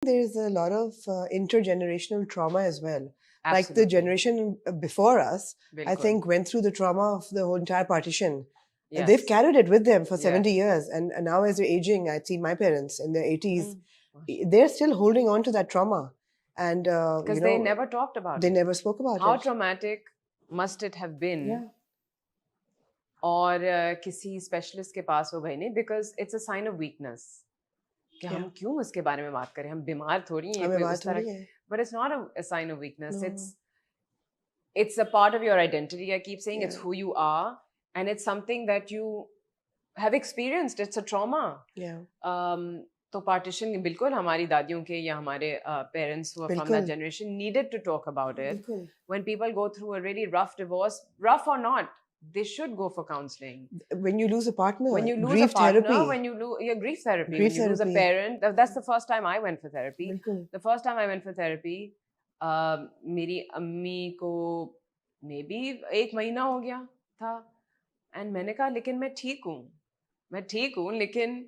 there's a lot of intergenerational trauma as well. Like the Absolutely. generation before us, I बिल्कुल. think went through the trauma of the whole entire partition. Yes. They've carried it with them for Yeah. 70 years. And now as they're aging, I see my parents in their 80s, Mm. they're still holding on to that trauma. And, Because they never talked about they it. never spoke about How it. traumatic must it have been? Yeah. और किसी specialist के पास वो गए नहीं, because it's a sign of weakness कि हम Yeah. क्यों उसके बारे में बात करें, हम बीमार थोड़ी हैं, हमें कोई बात उस तरह, थोड़ी है। but it's not a sign of weakness. No. It's a part of your identity. I keep saying it's Yeah. who you are, and it's something that you have experienced. It's a trauma. Yeah. तो partition बिल्कुल हमारी दादियों के या हमारे parents who are from that बिल्कुल। generation needed to talk about it. बिल्कुल। When people go through a really rough divorce, rough or not, they should go for counseling. When you lose a partner, When you lose grief a partner, therapy. when you lose, yeah, grief therapy. Grief when you lose a therapy. parent, that's the first time I went for therapy. बिल्कुल। The first time I went for therapy, मेरी अम्मी को maybe 1 महीना हो गया था, and मैंने कहा लेकिन मैं ठीक हूँ, लेकिन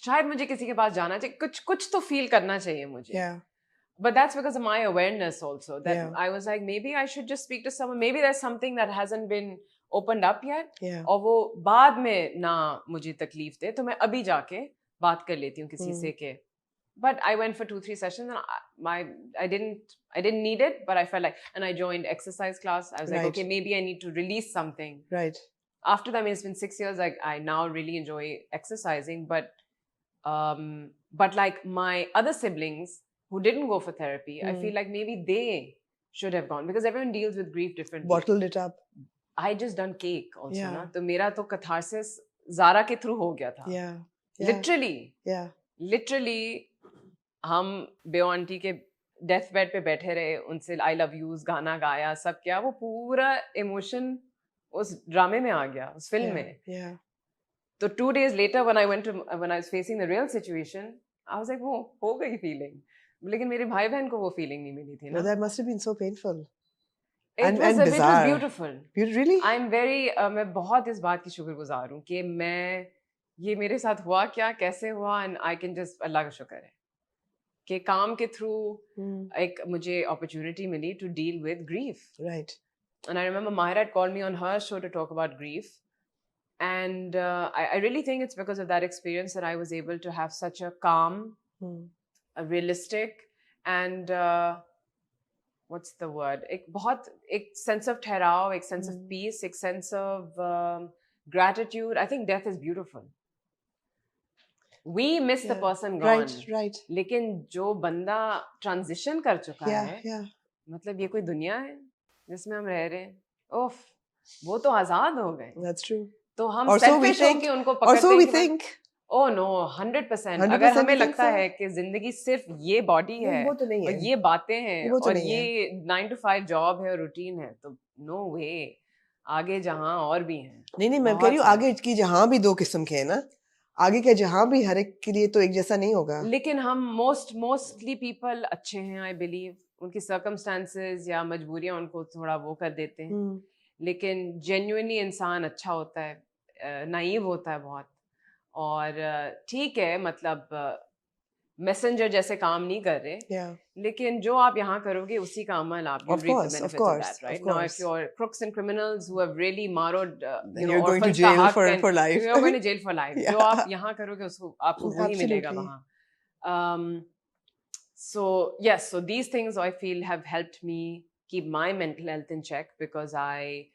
शायद मुझे किसी के पास जाना चाहिए, कुछ तो फील करना चाहिए मुझे. Yeah. But that's because of my awareness also, that Yeah. I was like, maybe I should just speak to someone. Maybe there's something that hasn't been opened up yet. Yeah. और वो बाद में ना मुझे तकलीफ दे, तो मैं अभी जाके बात कर लेती हूँ किसी से के. But I went for 2-3 sessions and I didn't need it, but I felt like, and I joined exercise class. I was like, Right. okay, maybe I need to release something. Right. After that, I mean, it's been 6 years. Like I now really enjoy exercising, but like my other siblings who didn't go for therapy, I feel like maybe they should have gone, because everyone deals with grief differently. Bottled it up. I just done cake also. Yeah. ना तो मेरा तो catharsis Zara के through हो गया था. Yeah. Literally. Yeah. Literally, हम बेओ aunty के डेथ बेड पे बैठे रहे, उनसे आई लव यूज गाना गाया, सब किया, वो पूरा इमोशन उस ड्रामे में आ गया, उस फिल्म में. Yeah. तो 2 days later when I was facing the real situation, I was like, वो हो गई feeling. लेकिन मेरे भाई बहन को वो feeling नहीं मिली थी ना. Well, that must have been so painful. It was bizarre. beautiful. Really? I'm very मैं बहुत इस बात की शुक्रगुजार हूँ कि मैं ये मेरे साथ हुआ क्या, कैसे हुआ, and I can just अल्लाह का शुक्र है कि काम के थ्रू एक मुझे opportunity milli to deal with grief. Right. And I remember Mahira had called me on her show to talk about grief. And I really think it's because of that experience that I was able to have such a calm, a realistic, and what's the word? एक sense of ठहराव, एक sense of peace, एक sense of gratitude. I think death is beautiful. We miss the person gone. Right, right. लेकिन जो बंदा transition कर चुका है, Yeah. मतलब ये कोई दुनिया है जिसमें हम रह रहे हैं. ओफ, वो तो आजाद हो गए. That's true. तो हम Or so we selfish think. होके उनको Or पकड़ते so हैं we कि think. Oh no, 100%. 100% अगर हमें you think लगता so? है कि जिंदगी सिर्फ ये बॉडी है वो तो नहीं और है. ये बातें हैं वो तो और नहीं ये 9 to 5 जॉब है और रूटीन है, तो नो वे. आगे जहां और भी हैं. नहीं मैं कह रही हूँ आगे की जहाँ भी 2 किस्म के हैं ना, आगे के जहाँ भी हर एक के लिए तो एक जैसा नहीं होगा. लेकिन हम mostly people अच्छे हैं, I believe. उनकी circumstances या मजबूरियां उनको थोड़ा वो कर देते हैं. लेकिन genuinely इंसान अच्छा होता है, नाइव होता है बहुत, और ठीक है, मतलब मैसेंजर जैसे काम नहीं कर रहे, लेकिन जो आप यहाँ करोगे उसी का अमल आप you reap the benefits of that, right? Now if you're crooks and criminals who have really borrowed you're going to jail for life. You're going to jail for life. जो आप यहाँ करोगे उसको आपको वही मिलेगा वहाँ. So yes, so these things I feel have helped me keep my mental health in check, because I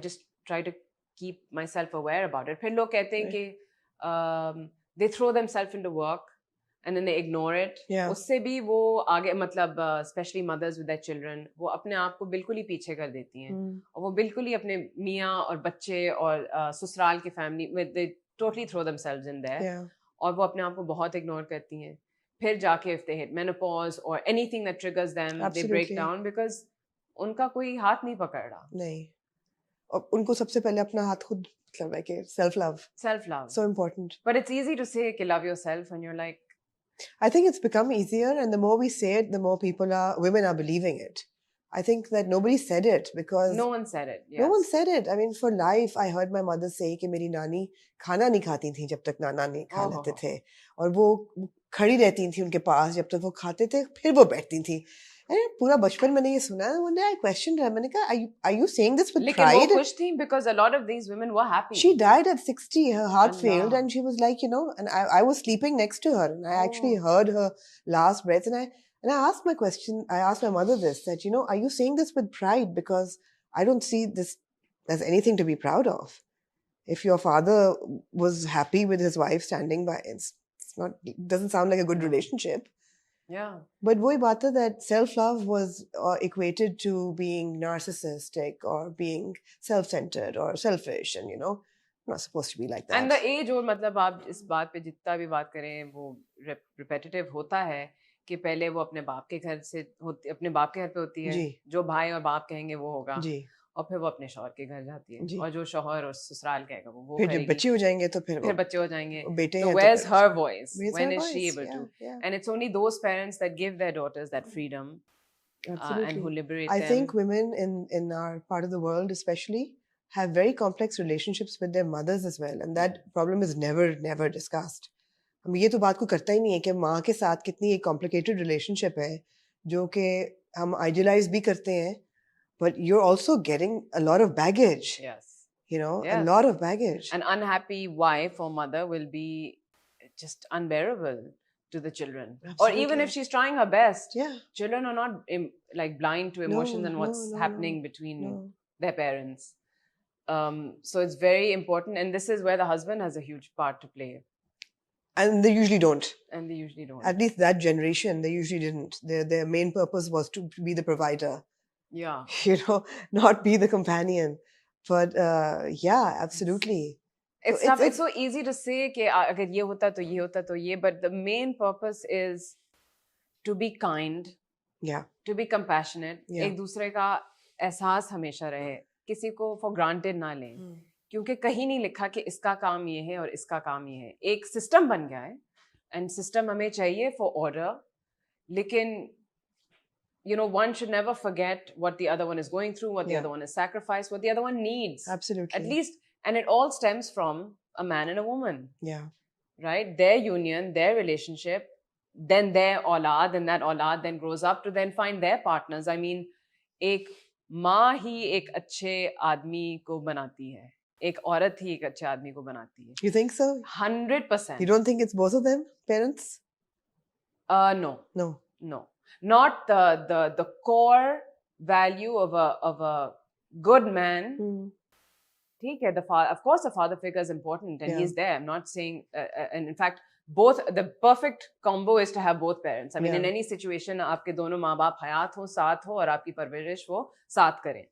just try to keep myself aware about it. फिर लोग कहते हैं कि they throw themselves into work and then they ignore it. उससे भी वो आगे, मतलब especially mothers with their children, वो अपने आप को बिल्कुल ही पीछे कर देती हैं, और वो बिल्कुल ही अपने मियाँ और बच्चे और ससुराल की family, they totally throw themselves in there. और वो अपने आप को बहुत इग्नोर करती हैं. फिर जाके if they hit menopause or anything that triggers them, they break down because उनका कोई हाथ नहीं पकड़ रहा. नहीं, और उनको सबसे पहले अपना हाथ खुद, मतलब like self love so important. But it's easy to say कि love yourself when you're like, I think it's become easier, and the more we say it, the more women are believing it. I think that nobody said it because no one said it. Yes. No one said it. I mean, for life, I heard my mother say कि मेरी नानी खाना नहीं खाती थी जब तक नाना नहीं खा लेते थे, और वो खड़ी रहती थी उनके पास जब तक वो खाते थे, फिर वो बैठती थी। अरे पूरा बचपन मैंने ये सुना, one day I questioned her, मैंने कहा are you saying this with लेकिन pride? वो खुश थी because a lot of these women were happy. She died at 60, her heart Allah. failed, and she was like, you know, and I was sleeping next to her, and I actually heard her last breath, and I asked I asked my mother this, that, you know, are you saying this with pride? Because I don't see this as anything to be proud of. If your father was happy with his wife standing by, it's not, it doesn't sound like a good relationship. Yeah. But वही बात है that self-love was equated to being narcissistic or being self-centered or selfish, and you know, not supposed to be like that. And the age, और मतलब आप इस बात पे जितना भी बात करें वो repetitive होता है कि पहले वो अपने बाप के घर से होती, अपने बाप के घर पे होती है, जो भाई और बाप कहेंगे वो होगा, और फिर वो अपने शौहर के घर जाती है, और जो शौहर और ससुराल कहेगा वो फिर जब बच्चे हो जाएंगे तो फिर बच्चे हो जाएंगे, बेटे so हैं, where's तो her voice? When is voice? she able to? Yeah. And it's only those parents that give their daughters that freedom, and who liberate them. I think women in our part of the world especially have very complex relationships with their mothers as well, and that problem is never discussed. हम ये तो बात को करता ही नहीं है कि माँ के साथ कितनी एक complicated relationship है, जो कि हम idealize भी करते हैं, but you're also getting a lot of baggage. Yes. You know, a lot of baggage. An unhappy wife or mother will be just unbearable to the children. Absolutely. Or even if she's trying her best, children are not like blind to emotions and what's happening between their parents. So it's very important, and this is where the husband has a huge part to play. And they usually don't. At least that generation, they usually didn't. Their main purpose was to be the provider. Yeah. You know, not be the companion. But yeah, absolutely. It's so easy to say कि अगर ये होता तो ये होता तो ये, but the main purpose is to be kind. Yeah. To be compassionate. एक दूसरे का एहसास हमेशा रहे, किसी को for granted ना लें, क्योंकि कहीं नहीं लिखा कि इसका काम ये है और इसका काम ये है. एक सिस्टम बन गया है, and system हमें चाहिए for order, लेकिन you know, one should never forget what the other one is going through, what the other one has sacrificed, what the other one needs. Absolutely. At least, and it all stems from a man and a woman. Yeah. Right? Their union, their relationship, then their aulad, and that aulad then grows up to then find their partners. I mean, एक माँ ही एक अच्छे आदमी को बनाती है, एक औरत ही एक अच्छे आदमी को बनाती है. You think so? 100%. You don't think it's both of them, parents? No. Not the core value of a good man. ठीक है, of course the father figure is important, and he's there. I'm not saying, and in fact, the perfect combo is to have both parents. I mean, in any situation, आपके दोनों माँ बाप हयात हो, साथ हो, और आपकी परवरिश वो साथ करें.